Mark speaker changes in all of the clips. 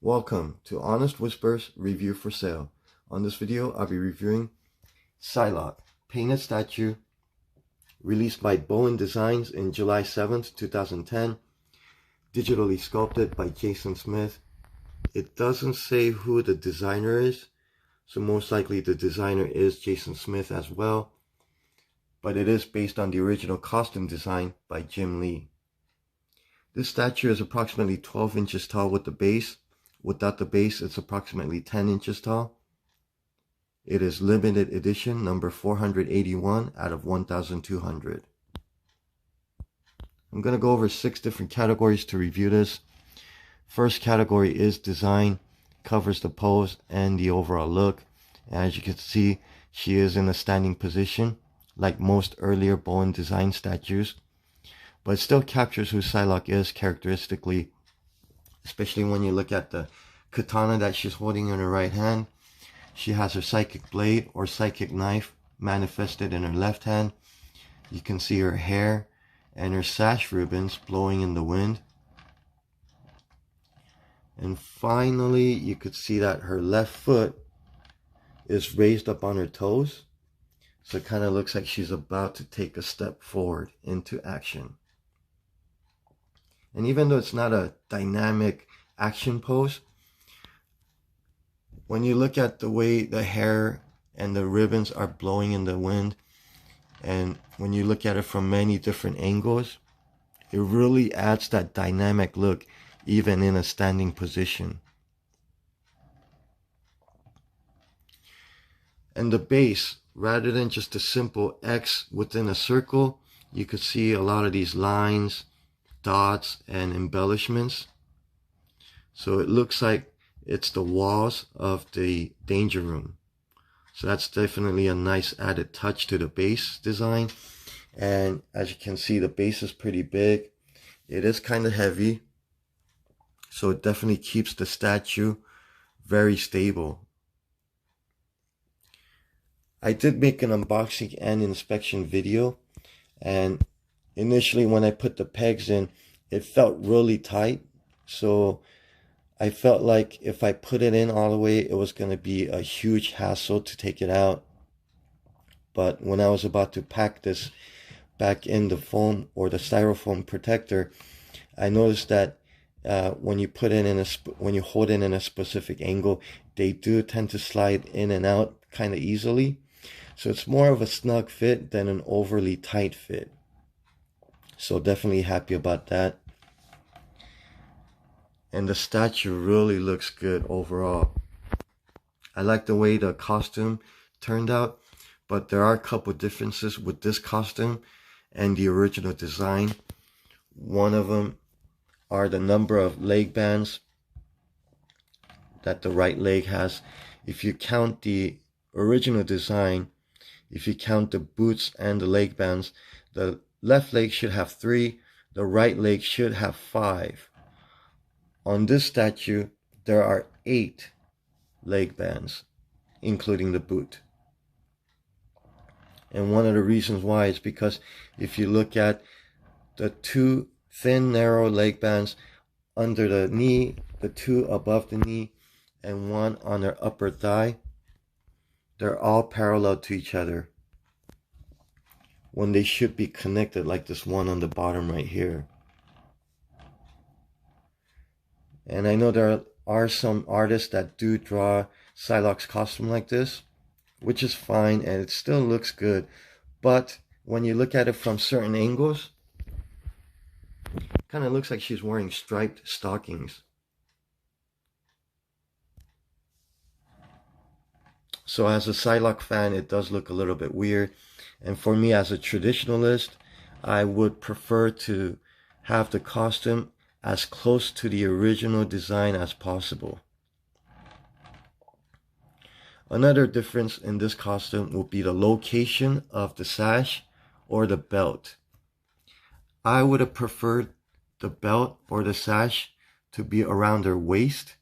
Speaker 1: Welcome to Honest Whispers Review for Sale. On this video, I'll be reviewing Psylocke, painted statue, released by Bowen Designs in July 7th, 2010, digitally sculpted by Jason Smith. It doesn't say who the designer is, so most likely the designer is Jason Smith as well, but it is based on the original costume design by Jim Lee. This statue is approximately 12 inches tall with the base. Without the base, it's approximately 10 inches tall. It is limited edition, number 481 out of 1,200. I'm going to go over 6 different categories to review this. First category is design, covers the pose and the overall look. As you can see, she is in a standing position, like most earlier Bowen Design statues, but it still captures who Psylocke is characteristically, especially when you look at the katana that she's holding in her right hand. She has her psychic blade or psychic knife manifested in her left hand. You can see her hair and her sash ribbons blowing in the wind. And finally, you could see that her left foot is raised up on her toes. So it kind of looks like she's about to take a step forward into action. And even though it's not a dynamic action pose, when you look at the way the hair and the ribbons are blowing in the wind, and when you look at it from many different angles, it really adds that dynamic look even in a standing position. And the base, rather than just a simple X within a circle, you could see a lot of these lines, dots, and embellishments. So it looks like it's the walls of the danger room. So that's definitely a nice added touch to the base design. And as you can see, the base is pretty big. It is kind of heavy, so it definitely keeps the statue very stable. I did make an unboxing and inspection video, and initially when I put the pegs in, it felt really tight. So I felt like if I put it in all the way, it was going to be a huge hassle to take it out. But when I was about to pack this back in the foam or the styrofoam protector, I noticed that when you put it in when you hold it in a specific angle, they do tend to slide in and out kind of easily. So it's more of a snug fit than an overly tight fit. So definitely happy about that. And the statue really looks good overall. I like the way the costume turned out, but there are a couple differences with this costume and the original design. One of them are the number of leg bands that the right leg has. If you count the original design, if you count the boots and the leg bands, the left leg should have 3, the right leg should have 5. On this statue, there are 8 leg bands, including the boot. And one of the reasons why is because if you look at the 2 thin, narrow leg bands under the knee, the 2 above the knee, and 1 on their upper thigh, they're all parallel to each other when they should be connected, like this one on the bottom right here. And I know there are some artists that do draw Psylocke's costume like this, which is fine and it still looks good. But when you look at it from certain angles, it kind of looks like she's wearing striped stockings. So as a Psylocke fan, it does look a little bit weird. And for me as a traditionalist, I would prefer to have the costume as close to the original design as possible. Another difference in this costume will be the location of the sash or the belt. I would have preferred the belt or the sash to be around her waist.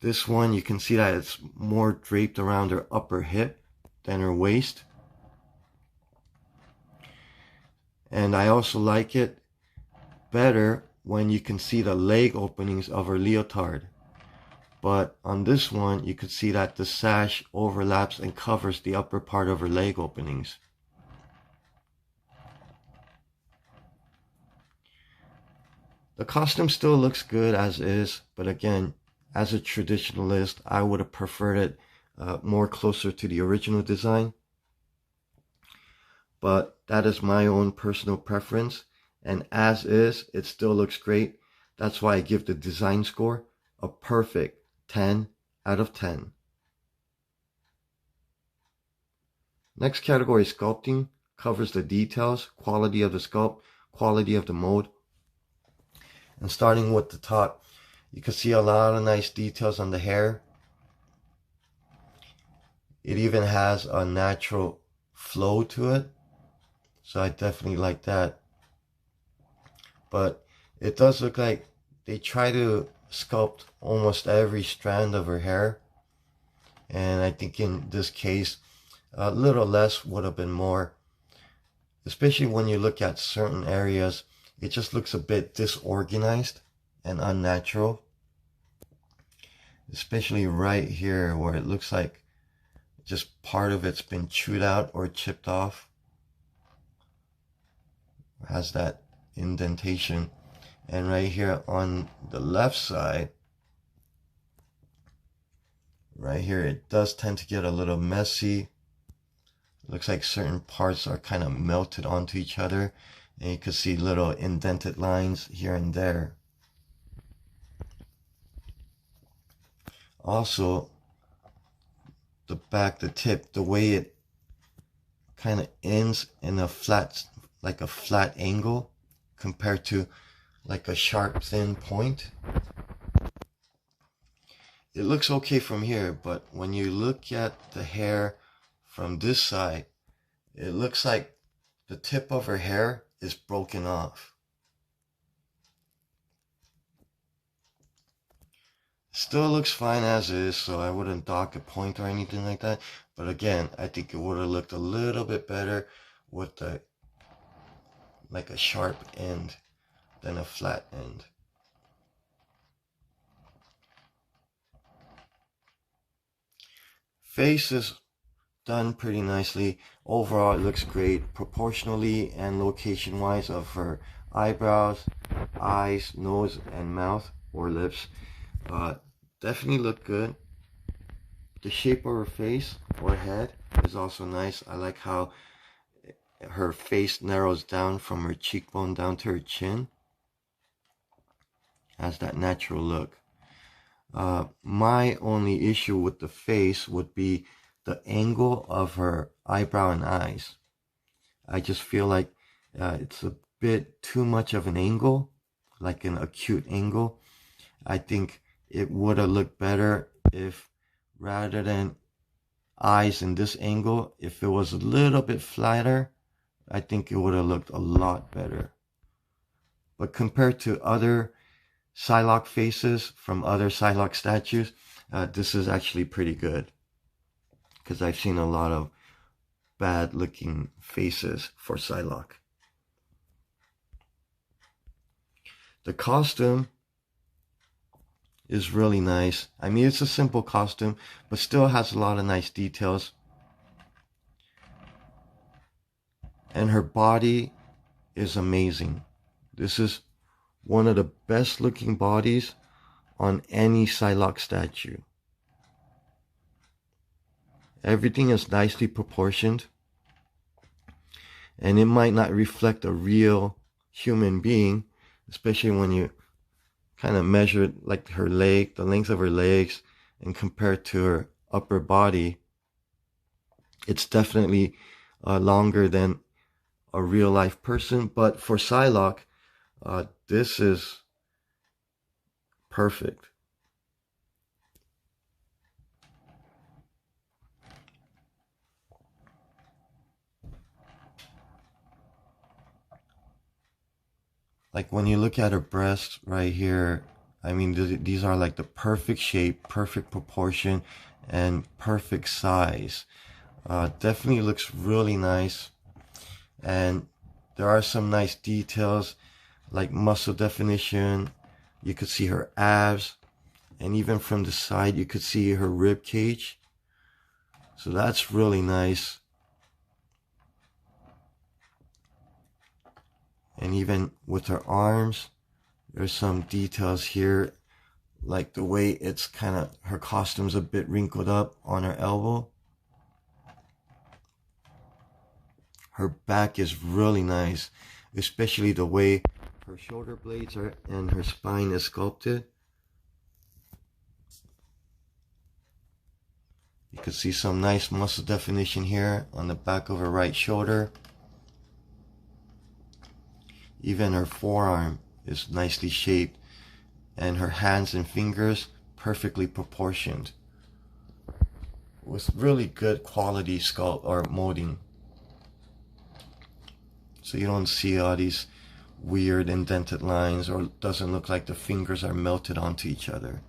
Speaker 1: This one, you can see that it's more draped around her upper hip than her waist. And I also like it better when you can see the leg openings of her leotard. But on this one, you could see that the sash overlaps and covers the upper part of her leg openings. The costume still looks good as is, but again, as a traditionalist, I would have preferred it more closer to the original design. But that is my own personal preference, and as is, it still looks great. That's why I give the design score a perfect 10 out of 10. Next category is sculpting. Covers the details, quality of the sculpt, quality of the mold. And starting with the top, you can see a lot of nice details on the hair. It even has a natural flow to it, so I definitely like that. But it does look like they try to sculpt almost every strand of her hair, and I think in this case a little less would have been more, especially when you look at certain areas. It just looks a bit disorganized and unnatural, especially right here where it looks like just part of it's been chewed out or chipped off. It has that indentation. And right here on the left side, right here, it does tend to get a little messy. It looks like certain parts are kind of melted onto each other, and you can see little indented lines here and there. Also, the back, the tip, the way it kind of ends in a flat, like a flat angle compared to like a sharp thin point. It looks okay from here, but when you look at the hair from this side, it looks like the tip of her hair is broken off. Still looks fine as is, so I wouldn't dock a point or anything like that. But again, I think it would have looked a little bit better with the like a sharp end than a flat end. Face is done pretty nicely. Overall, it looks great proportionally and location wise of her eyebrows, eyes, nose, and mouth or lips. Definitely look good. The shape of her face or head is also nice. I like how her face narrows down from her cheekbone down to her chin. Has that natural look. My only issue with the face would be the angle of her eyebrow and eyes. I just feel like it's a bit too much of an angle, like an acute angle. I think it would have looked better if, rather than eyes in this angle, if it was a little bit flatter, I think it would have looked a lot better. But compared to other Psylocke faces from other Psylocke statues, this is actually pretty good, because I've seen a lot of bad looking faces for Psylocke. The costume is really nice. I mean, it's a simple costume, but still has a lot of nice details. And her body is amazing. This is one of the best looking bodies on any Psylocke statue. Everything is nicely proportioned, and it might not reflect a real human being, especially when you kind of measure it, like her leg, the length of her legs, and compare it to her upper body. It's definitely longer than a real life person, but for Psylocke, this is perfect. Like when you look at her breasts right here, I mean, these are like the perfect shape, perfect proportion, and perfect size. Definitely looks really nice. And there are some nice details like muscle definition. You could see her abs, And even from the side, you could see her rib cage. So that's really nice. And even with her arms, there's some details here, like the way it's kind of, her costume's a bit wrinkled up on her elbow. Her back is really nice, especially the way her shoulder blades are and her spine is sculpted. You can see some nice muscle definition here on the back of her right shoulder. Even her forearm is nicely shaped, and her hands and fingers perfectly proportioned with really good quality sculpt or molding. So you don't see all these weird indented lines, or it doesn't look like the fingers are melted onto each other.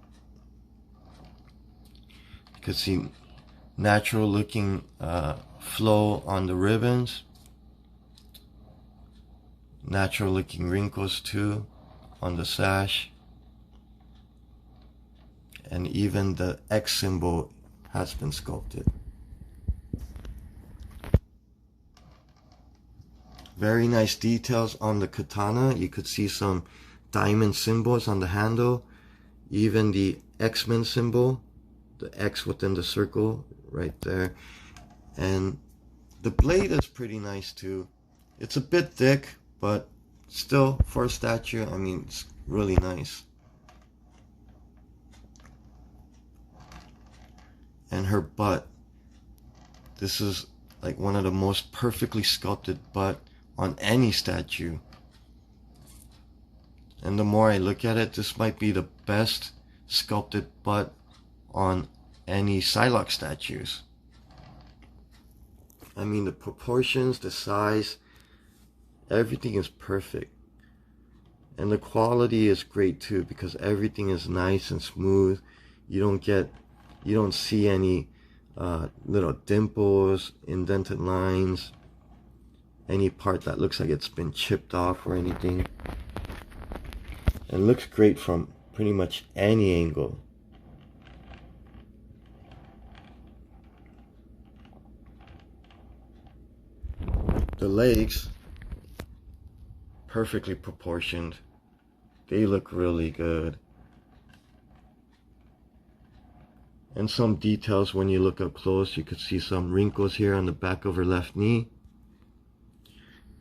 Speaker 1: You can see natural looking flow on the ribbons. Natural looking wrinkles too on the sash. And even the X symbol has been sculpted. Very nice details on the katana. You could see some diamond symbols on the handle. Even the X-Men symbol, the X within the circle right there. And the blade is pretty nice too. It's a bit thick, but still, for a statue, I mean, it's really nice. And her butt. This is like one of the most perfectly sculpted butt on any statue. And the more I look at it, this might be the best sculpted butt on any Psylocke statues. I mean, the proportions, the size, everything is perfect. And the quality is great too, because everything is nice and smooth. You don't see any little dimples, indented lines, any part that looks like it's been chipped off or anything. It looks great from pretty much any angle. The legs, perfectly proportioned. They look really good. And some details when you look up close, you could see some wrinkles here on the back of her left knee.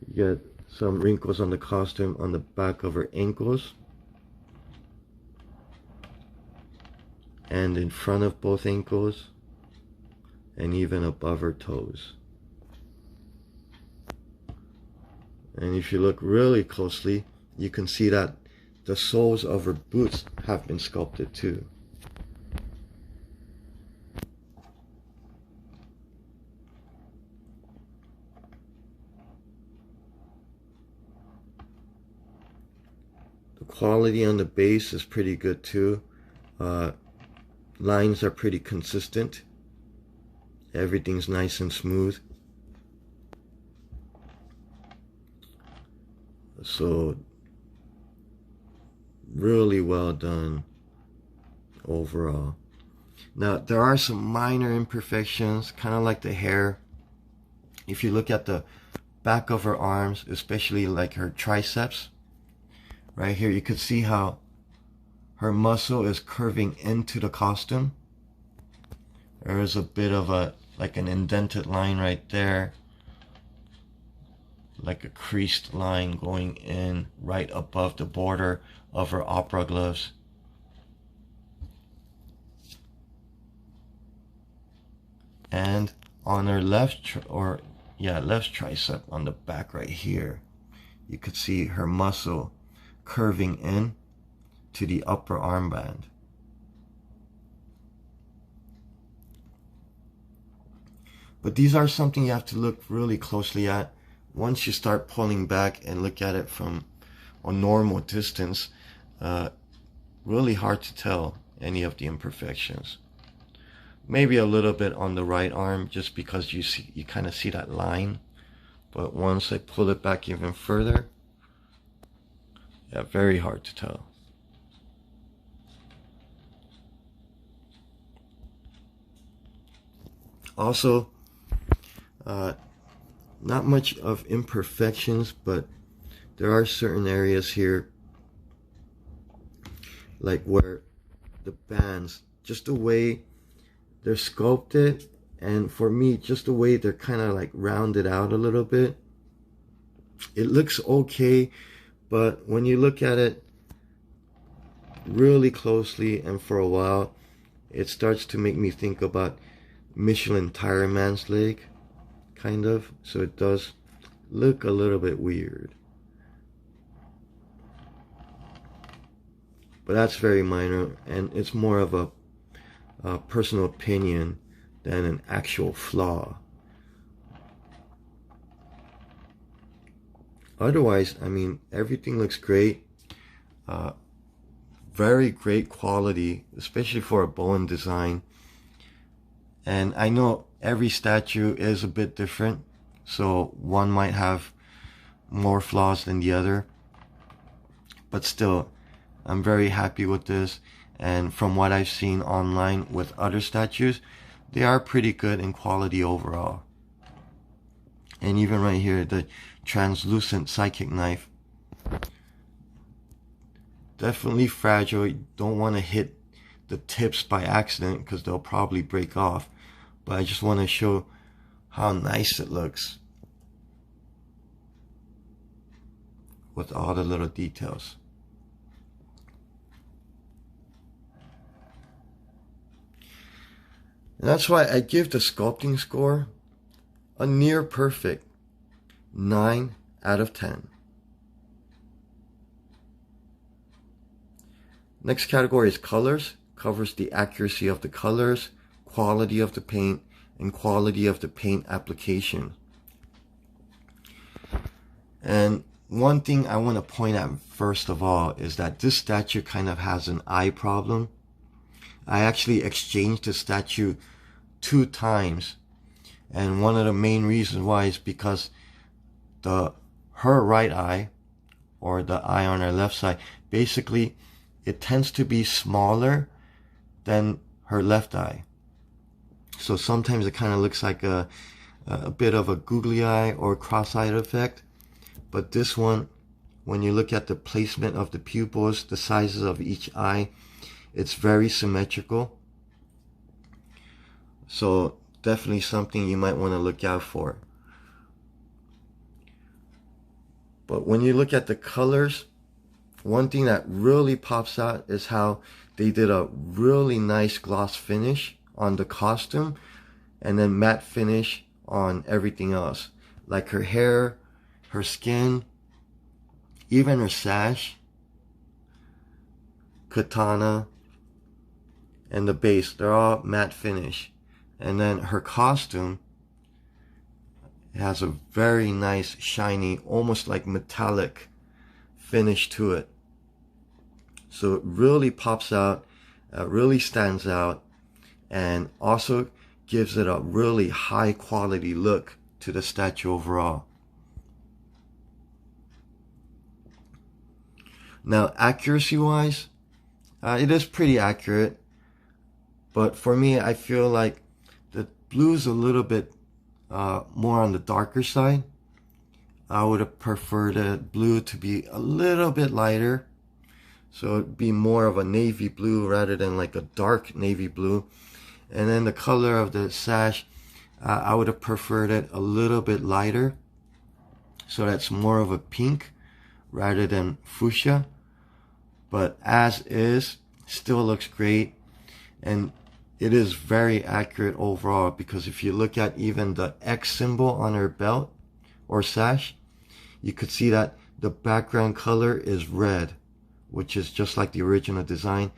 Speaker 1: You get some wrinkles on the costume on the back of her ankles. And in front of both ankles. And even above her toes. And if you look really closely, you can see that the soles of her boots have been sculpted too. The quality on the base is pretty good too. Lines are pretty consistent. Everything's nice and smooth. So really well done overall. Now there are some minor imperfections, kind of like the hair. If you look at the back of her arms, especially like her triceps, right here you could see how her muscle is curving into the costume. There is a bit of like an indented line right there, like a creased line going in right above the border of her opera gloves. And on her left tricep on the back right here, you could see her muscle curving in to the upper armband. But these are something you have to look really closely at. Once you start pulling back and look at it from a normal distance, really hard to tell any of the imperfections. Maybe a little bit on the right arm, just because you kind of see that line. But once I pull it back even further, yeah, very hard to tell. Also, not much of imperfections, but there are certain areas here, like where the bands, just the way they're sculpted, and for me, just the way they're kind of like rounded out a little bit. It looks okay, but when you look at it really closely and for a while, it starts to make me think about Michelin Tire Man's leg, kind of. So it does look a little bit weird. But that's very minor, and it's more of a personal opinion than an actual flaw. Otherwise, I mean, everything looks great. Very great quality, especially for a Bowen design. And I know every statue is a bit different, so one might have more flaws than the other. But still, I'm very happy with this. And from what I've seen online with other statues, they are pretty good in quality overall. And even right here, the translucent psychic knife. Definitely fragile. You don't want to hit the tips by accident because they'll probably break off. But I just want to show how nice it looks with all the little details. And that's why I give the sculpting score a near perfect 9 out of 10. Next category is colors. Covers the accuracy of the colors, quality of the paint, and quality of the paint application. And one thing I want to point out first of all is that this statue kind of has an eye problem. I actually exchanged the statue 2 times, and one of the main reasons why is because her right eye, or the eye on her left side, basically it tends to be smaller than her left eye. So sometimes it kind of looks like a bit of a googly eye or cross-eyed effect. But this one, when you look at the placement of the pupils, the sizes of each eye, it's very symmetrical. So definitely something you might want to look out for. But when you look at the colors, one thing that really pops out is how they did a really nice gloss finish on the costume and then matte finish on everything else. Like her hair, her skin, even her sash, katana, and the base. They're all matte finish. And then her costume has a very nice, shiny, almost like metallic finish to it. So it really pops out, really stands out, and also gives it a really high quality look to the statue overall. Now, accuracy wise, it is pretty accurate, but for me, I feel like the blue's a little bit more on the darker side. I would have preferred the blue to be a little bit lighter, so it'd be more of a navy blue rather than like a dark navy blue. And then the color of the sash, I would have preferred it a little bit lighter, so that's more of a pink rather than fuchsia. But as is, still looks great, and it is very accurate overall, because if you look at even the X symbol on her belt or sash, you could see that the background color is red, which is just like the original design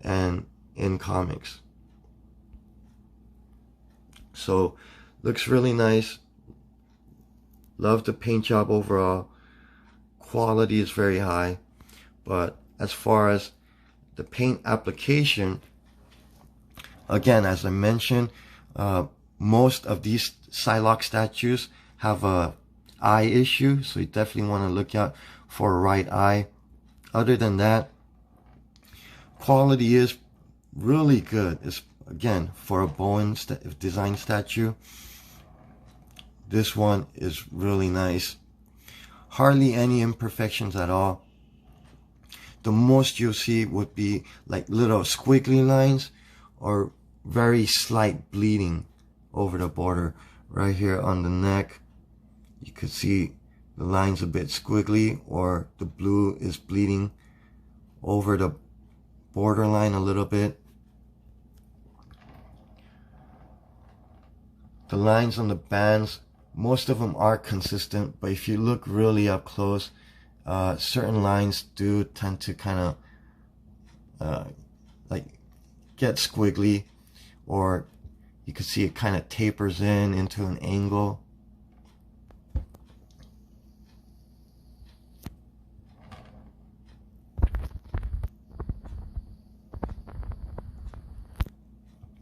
Speaker 1: and in comics. So looks really nice. Love the paint job overall. Quality is very high, but as far as the paint application, again, as I mentioned, most of these Psylocke statues have a eye issue, so you definitely want to look out for a right eye. Other than that, quality is really good. It's again, for a Bowen design statue, this one is really nice. Hardly any imperfections at all. The most you'll see would be like little squiggly lines or very slight bleeding over the border. Right here on the neck, you could see the line's a bit squiggly, or the blue is bleeding over the borderline a little bit. The lines on the bands, most of them are consistent, but if you look really up close, certain lines do tend to kind of like get squiggly, or you can see it kind of tapers in into an angle.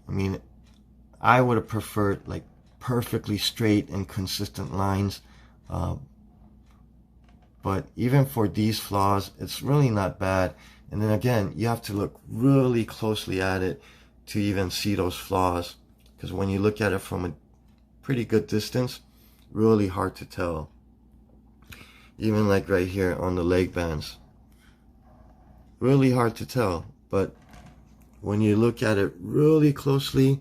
Speaker 1: I mean, I would have preferred like perfectly straight and consistent lines, but even for these flaws, it's really not bad. And then again, you have to look really closely at it to even see those flaws, because when you look at it from a pretty good distance, really hard to tell. Even like right here on the leg bands, really hard to tell. But when you look at it really closely,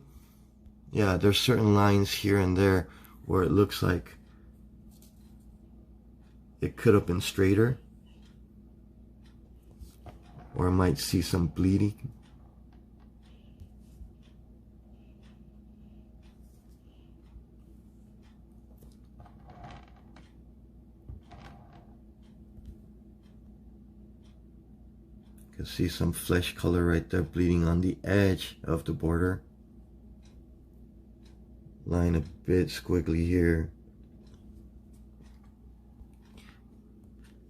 Speaker 1: yeah, there's certain lines here and there where it looks like it could have been straighter, or I might see some bleeding. You can see some flesh color right there bleeding on the edge of the border. Line a bit squiggly here.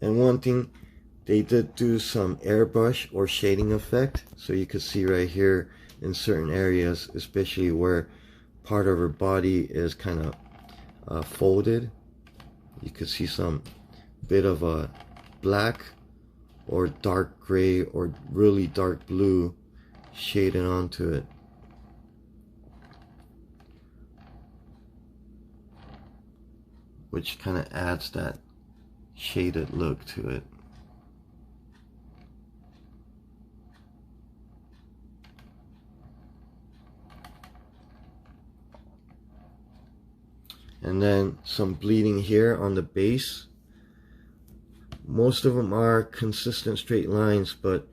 Speaker 1: And one thing, they did do some airbrush or shading effect, so you can see right here in certain areas, especially where part of her body is kind of folded, you can see some bit of a black or dark gray or really dark blue shaded onto it. Which kind of adds that shaded look to it. And then some bleeding here on the base. Most of them are consistent straight lines, but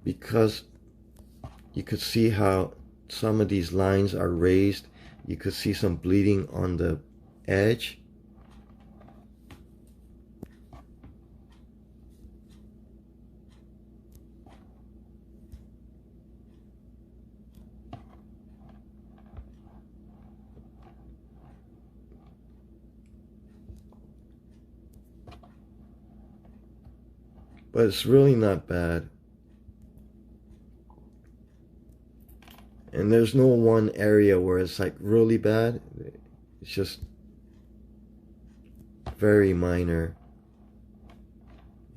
Speaker 1: because you could see how some of these lines are raised, you could see some bleeding on the edge. But it's really not bad. And there's no one area where it's like really bad. It's just very minor.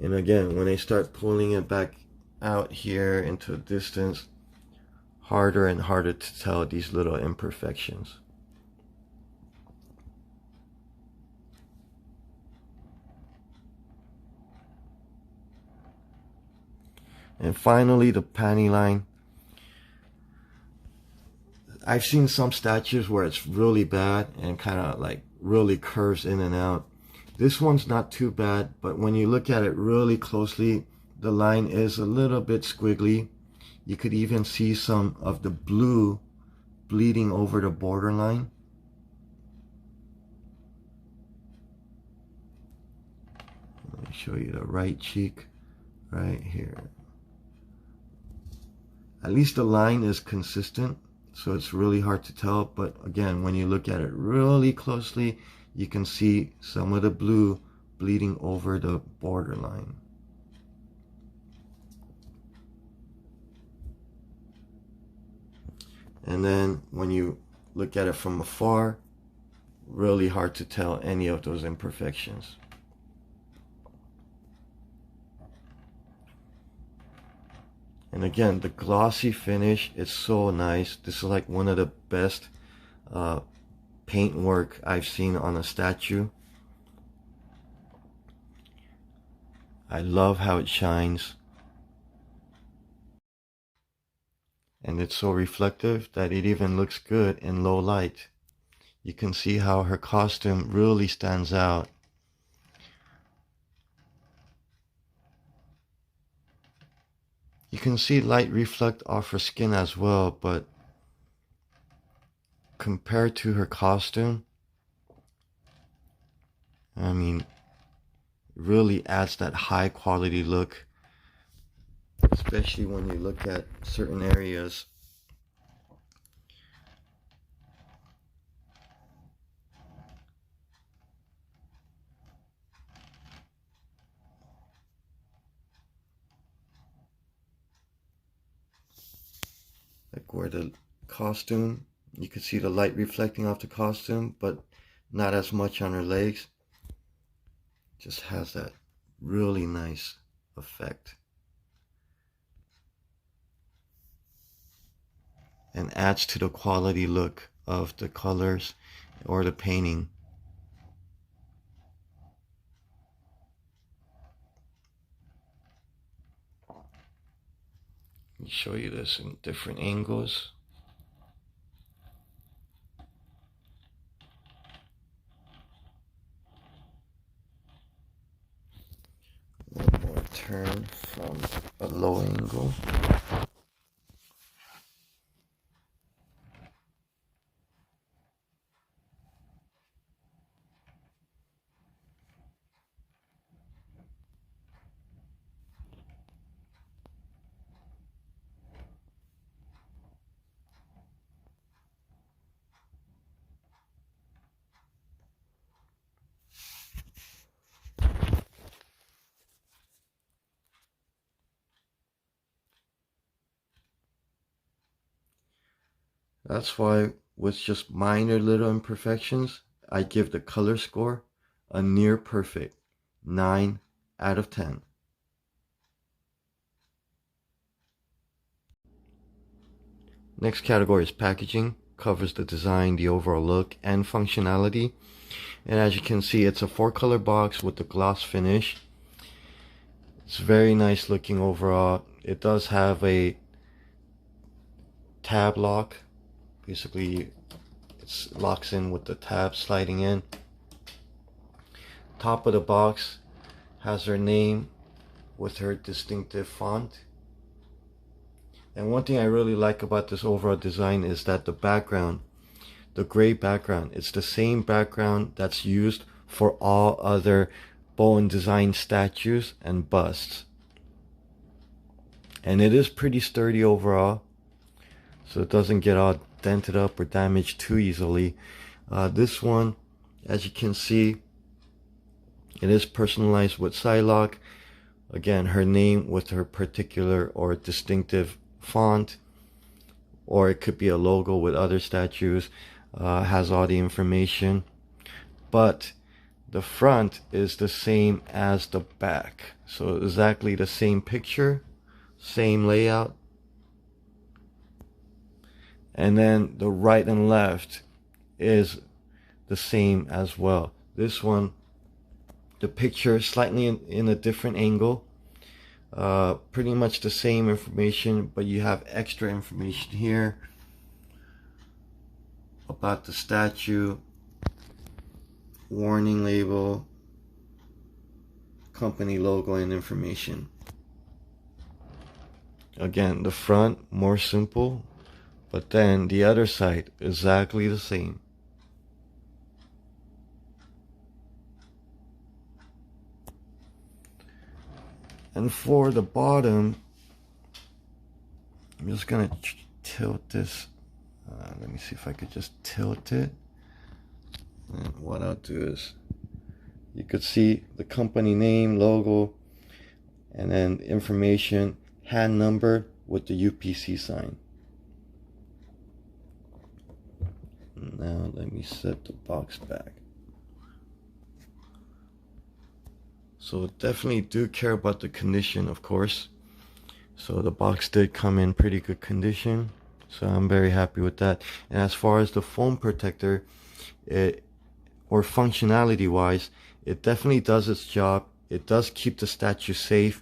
Speaker 1: And again, when I start pulling it back out here into a distance, harder and harder to tell these little imperfections. And finally, the panty line. I've seen some statues where it's really bad and kind of like really curves in and out. This one's not too bad, but when you look at it really closely, the line is a little bit squiggly. You could even see some of the blue bleeding over the borderline. Let me show you the right cheek right here. At least the line is consistent, so it's really hard to tell, but again, when you look at it really closely, you can see some of the blue bleeding over the borderline. And then when you look at it from afar, really hard to tell any of those imperfections. And again, the glossy finish is so nice. This is like one of the best paint work I've seen on a statue. I love how it shines. And it's so reflective that it even looks good in low light. You can see how her costume really stands out. You can see light reflect off her skin as well, but compared to her costume, I mean, really adds that high quality look, especially when you look at certain areas. Like where the costume, you can see the light reflecting off the costume, but not as much on her legs. Just has that really nice effect. And adds to the quality look of the colors or the painting. Let me show you this in different angles. One more turn from a low angle. That's why with just minor little imperfections, I give the color score a near perfect 9 out of 10. Next category is packaging. Covers the design, the overall look, and functionality. And as you can see, it's a 4-color box with the gloss finish. It's very nice looking overall. It does have a tab lock. Basically, it locks in with the tab sliding in. Top of the box has her name with her distinctive font. And one thing I really like about this overall design is that the background, the gray background, it's the same background that's used for all other Bowen Designs statues and busts. And it is pretty sturdy overall, so it doesn't get all dented up or damaged too easily. This one, as you can see, it is personalized with Psylocke. Again, her name with her particular or distinctive font, or it could be a logo with other statues. Has all the information, but the front is the same as the back, so exactly the same picture, same layout. And then the right and left is the same as well. This one, the picture slightly in a different angle. Pretty much the same information, but you have extra information here about the statue, warning label, company logo, and information. Again, the front more simple, but then the other side exactly the same. And for the bottom, I'm just gonna tilt this. Let me see if I could just tilt it. And what I'll do is, you could see the company name, logo, and then information, hand number with the UPC sign. Now let me set the box back. So definitely do care about the condition, of course. So the box did come in pretty good condition, so I'm very happy with that. And as far as the foam protector, or functionality wise, it definitely does its job. It does keep the statue safe,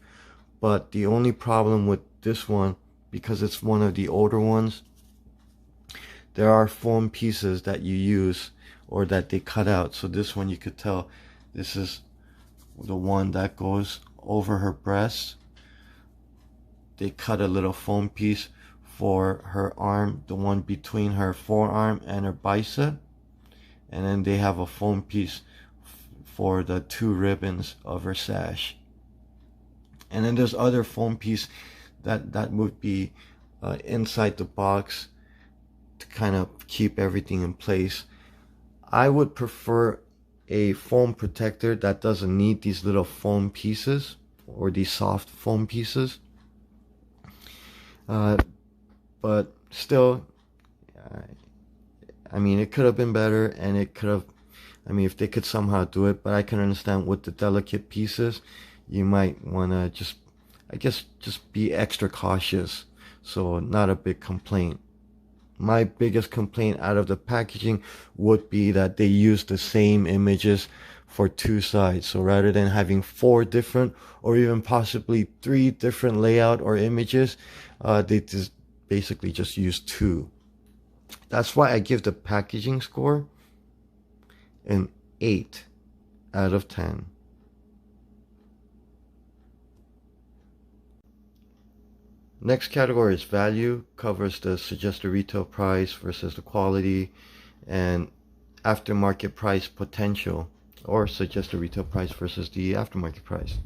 Speaker 1: but the only problem with this one, because it's one of the older ones, there are foam pieces that you use or that they cut out. So this one, you could tell this is the one that goes over her breast. They cut a little foam piece for her arm, the one between her forearm and her bicep, and then they have a foam piece for the two ribbons of her sash. And then there's other foam piece that would be inside the box to kind of keep everything in place. I would prefer a foam protector that doesn't need these little foam pieces or these soft foam pieces. But still, I mean, it could have been better, and it could have, I mean, if they could somehow do it, but I can understand with the delicate pieces, you might want to just, I guess, just be extra cautious. So not a big complaint. My biggest complaint out of the packaging would be that they use the same images for two sides. So rather than having 4 different or even possibly 3 different layout or images, they just basically just use 2. That's why I give the packaging score an 8 out of 10. Next category is value, covers the suggested retail price versus the quality, and aftermarket price potential, or suggested retail price versus the aftermarket price.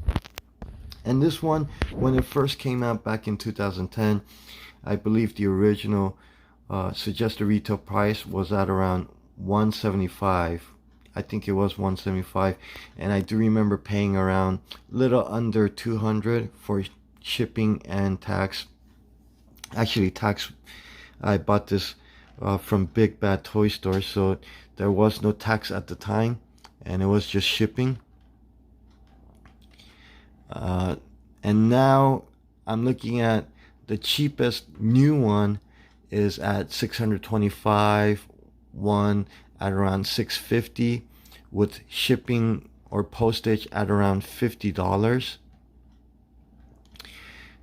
Speaker 1: And this one, when it first came out back in 2010, I believe the original suggested retail price was at around $175. I think it was $175, and I do remember paying around little under $200 for shipping and tax. Actually, tax. I bought this from Big Bad Toy Store, so there was no tax at the time, and it was just shipping. And now I'm looking at the cheapest new one is at $625, one at around $650, with shipping or postage at around $50.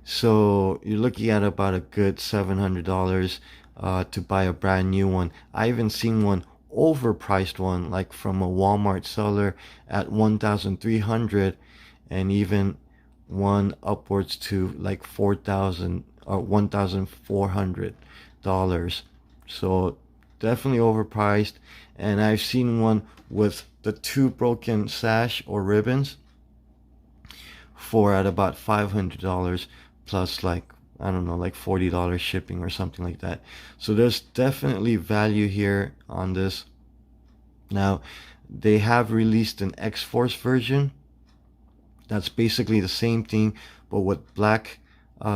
Speaker 1: So you're looking at about a good $700 to buy a brand new one. I even seen one overpriced one, like from a Walmart seller, at $1,300, and even one upwards to like $4,000 or $1,400. So definitely overpriced. And I've seen one with the 2 broken sash or ribbons for at about $500 plus, like, I don't know, like $40 shipping or something like that. So there's definitely value here on this. Now, they have released an X-Force version that's basically the same thing, but with black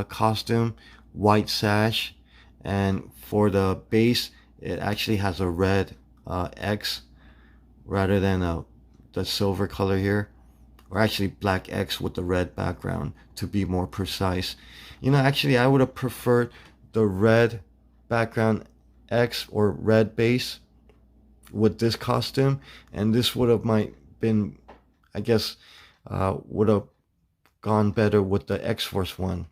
Speaker 1: costume, white sash, and for the base it actually has a red X rather than the silver color here, or actually black X with the red background to be more precise. You know, actually I would have preferred the red background X or red base with this costume, and this would have might been, I guess, would have gone better with the X-Force one.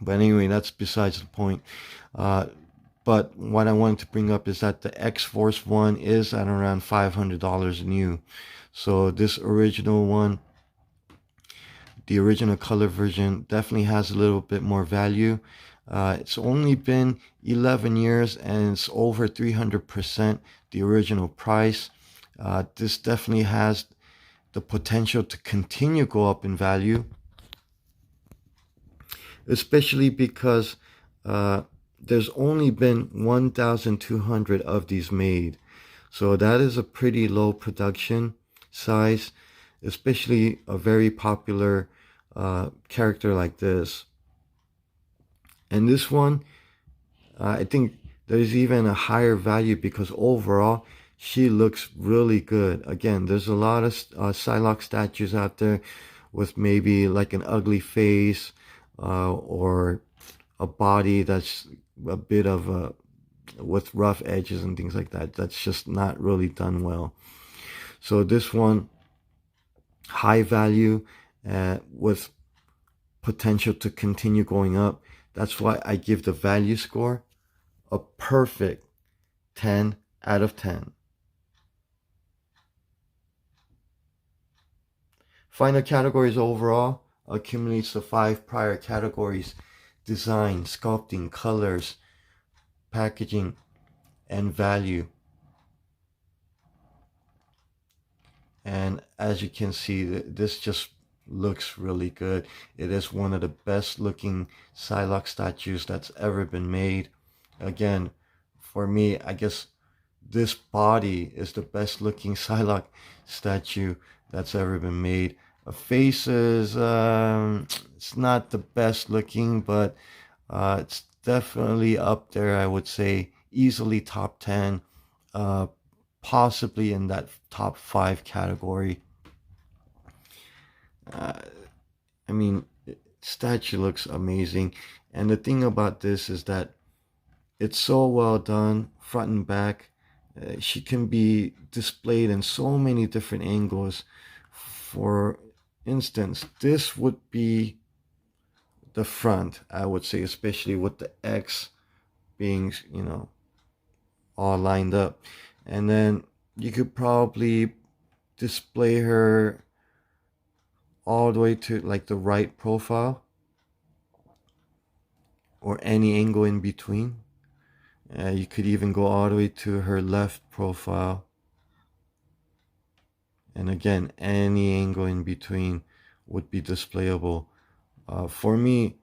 Speaker 1: But anyway, that's besides the point. But what I wanted to bring up is that the X-Force one is at around $500 new. So this original one, the original color version, definitely has a little bit more value. It's only been 11 years and it's over 300% the original price. This definitely has the potential to continue go up in value, especially because there's only been 1,200 of these made. So that is a pretty low production size, especially a very popular character like this. And this one, I think there's even a higher value because overall she looks really good. Again, there's a lot of Psylocke statues out there with maybe like an ugly face, or a body that's a bit of with rough edges and things like that. That's just not really done well. So this one, high value with potential to continue going up. That's why I give the value score a perfect 10 out of 10. Final categories overall accumulates the 5 prior categories: design, sculpting, colors, packaging, and value. And as you can see, this just looks really good. It is one of the best looking Psylocke statues that's ever been made. Again, for me, I guess this body is the best looking Psylocke statue that's ever been made. Faces, it's not the best looking, but it's definitely up there. I would say easily top 10, possibly in that top 5 category. I mean, statue looks amazing, and the thing about this is that it's so well done, front and back. She can be displayed in so many different angles. For instance, this would be the front, I would say, especially with the X being, you know, all lined up. And then you could probably display her all the way to like the right profile or any angle in between. You could even go all the way to her left profile. And again, any angle in between would be displayable. For me,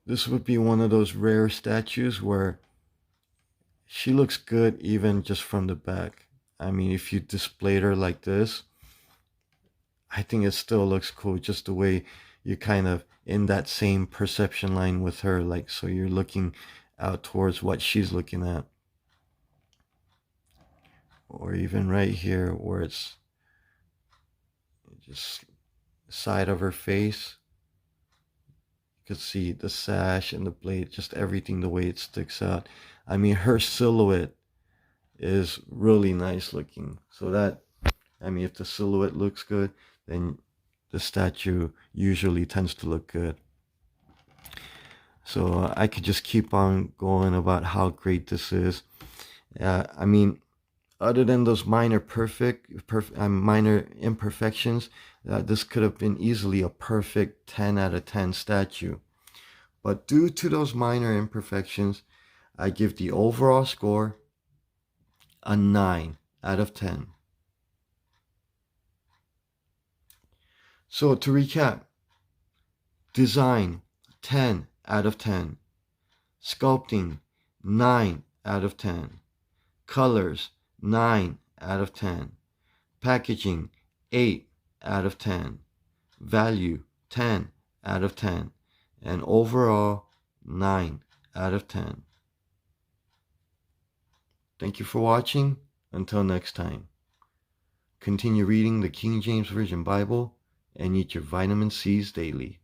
Speaker 1: this would be one of those rare statues where she looks good even just from the back. I mean, if you displayed her like this, I think it still looks cool, just the way you kind of in that same perception line with her, like, so you're looking out towards what she's looking at. Or even right here where it's just side of her face. You could see the sash and the blade, just everything, the way it sticks out. I mean, her silhouette is really nice looking. So that, I mean, if the silhouette looks good, then the statue usually tends to look good. So I could just keep on going about how great this is. I mean, other than those minor minor imperfections, this could have been easily a perfect 10 out of 10 statue. But due to those minor imperfections, I give the overall score a 9 out of 10. So to recap, design, 10 out of 10. Sculpting, 9 out of 10. Colors, 9 out of 10. Packaging, 8 out of 10. Value, 10 out of 10. And overall, 9 out of 10. Thank you for watching. Until next time. Continue reading the King James Version Bible and eat your vitamin C's daily.